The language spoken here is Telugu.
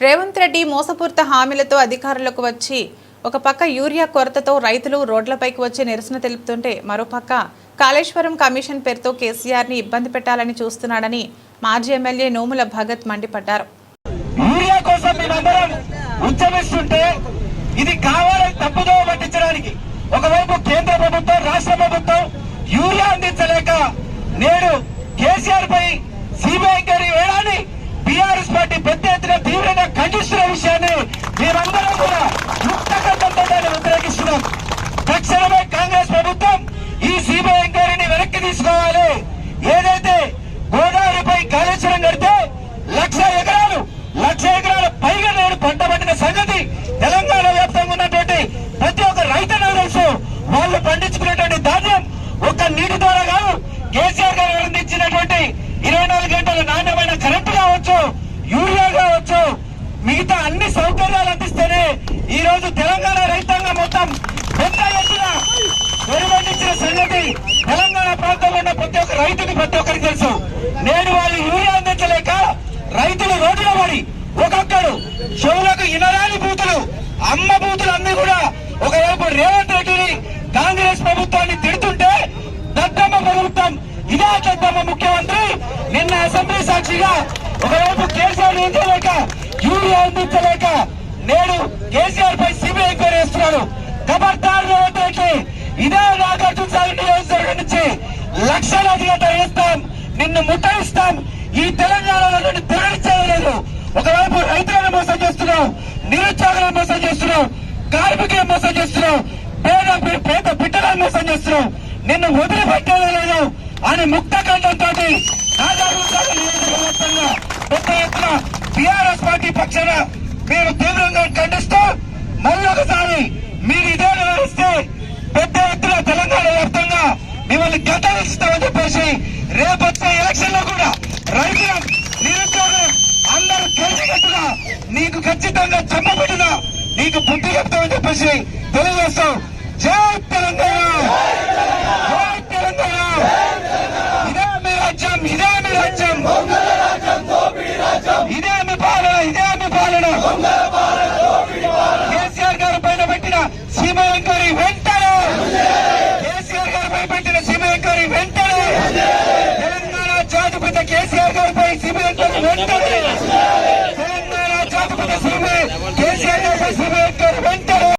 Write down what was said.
రేవంత్ రెడ్డి మోసపూరిత హామీలతో అధికారులకు వచ్చి ఒక పక్క యూరియా కొరతతో రైతులు రోడ్లపైకి వచ్చి నిరసన తెలుపుతుంటే మరోపక్క కాళేశ్వరం కమిషన్ పేరుతో కేసీఆర్ ని ఇబ్బంది పెట్టాలని చూస్తున్నాడని మాజీ ఎమ్మెల్యే నోముల భగత్ మండిపడ్డారు. యూరియా కోసం మేమందరం ఉద్యమిస్తుంటే ఇది కావాలని తప్పుదో పట్టించడానికి ఒకవైపు కేంద్ర ప్రభుత్వం రాష్ట్ర ప్రభుత్వం యూరియా అందించలేక నేడు కేసీఆర్ పై సిబిఐ ఎంక్వైరీ వేయాలని టీఆర్ఎస్ పార్టీ పెద్ద ఎత్తున తీవ్రంగా ఖండిస్తున్న విషయాన్ని మేమందరం కూడా ముక్తకంఠంతో వ్యతిరేకిస్తున్నాం. తక్షణమే కాంగ్రెస్ ప్రభుత్వం ఈ సిబిఐ ఎంక్వైరీని వెనక్కి తీసుకోవాలి. ఏదైతే గోదావరిపై కాళేశ్వరం కడితే 1,00,000 ఎకరాల పైగా నేడు పంట పట్టిన సంగతి తెలంగాణ వ్యాప్తంగా ఉన్నటువంటి ప్రతి ఒక్క రైతు తెలుసు. వాళ్ళు పండించుకున్నటువంటి ధాన్యం ఒక్క నీటి ద్వారా కాదు, కేసీఆర్ గారు అందించినటువంటి 24 గంటల నాణ్యమైన కరెంటు కావచ్చు, యూరియా కావచ్చు, మిగతా అన్ని సౌకర్యాలు అందిస్తేనే ఈ రోజు తెలంగాణ రైతాంగం మొత్తం పెద్ద ఎత్తున వెలువడించిన సంగతి తెలంగాణ ప్రాంతంలో ఉన్న ప్రతి ఒక్క రైతుకి ప్రతి ఒక్కరికి తెలుసు. నేడు వాళ్ళు యూరియా అందించలేక రైతులు రోడ్డులో పడి ఒక్కొక్కడు చెవులకు ఇనరాని బూతులు, అమ్మ బూతులు అన్ని కూడా ఒకవైపు రేవంత్ రెడ్డిని కాంగ్రెస్ ప్రభుత్వాన్ని తిడుతుంటే దద్దమ్మ ప్రభుత్వం ఇదే దద్దమ్మ ముఖ్యమంత్రి నిన్న అసెంబ్లీ సాక్షిగా ఒకవైపు కేసీఆర్ అందించలేక యూరియా అందించలేక నేడు కేసీఆర్ పై సిబిఐ ఎంక్వైరీ చేస్తున్నాడు. ఖబర్దార్ రేవంత్ రెడ్డి, ఇదే నాగార్జున సాగర్ నియోజకవర్గం నుంచి లక్షలాదిగా తరలిస్తాం, నిన్ను ముట్టడిస్తాం. ఈ తెలంగాణలో నుండి తరలించలేదు. ఒకవైపు రైతులను మోసం చేస్తున్నావు, నిరుద్యోగులను మోసం చేస్తున్నావు, కార్మికులను మోసం చేస్తున్నావు, పేద బిడ్డలను మోసం చేస్తున్నావు. నిన్ను వదిలిపెట్టేదే లేదు అని ముక్త కంఠంతో పెద్ద ఎత్తున టీఆర్ఎస్ పార్టీ పక్షాన మేము తీవ్రంగా ఖండిస్తూ మళ్ళొకసారి మీరు ఇదే నిర్వహిస్తే పెద్ద ఎత్తున తెలంగాణ వ్యాప్తంగా మిమ్మల్ని గద్దలిస్తామని చెప్పేసి రేపొచ్చే ఎలక్షన్ లో కూడా రైతులు నిరుద్యోగులు అందరూ గెలిచినట్టుగా నీకు ఖచ్చితంగా చెప్పబడిన నీకు బుద్ధి చెప్తామని చెప్పేసి తెలియజేస్తాం. జై తెలంగాణ, జై తెలంగాణ. ఇదే మీ రాజ్యం, ఇదే మీ రాజ్యం, ఇదే మీ పాలన, ఇదే మీ పాలన. కేసీఆర్ గారు పైన పెట్టిన సిబిఐ ఎంక్వైరీ వెంటనే, కేసీఆర్ గారి పై పెట్టిన సిబిఐ ఎంక్వైరీ వెంటనే, తెలంగాణ జాతిపిత కేసీఆర్ గారిపై సిబిఐ ఎంక్వైరీ వెంటనే, తెలంగాణ జాతిపిత కేసీఆర్ గారిపై సిబిఐ ఎంక్వైరీ వెంటనే.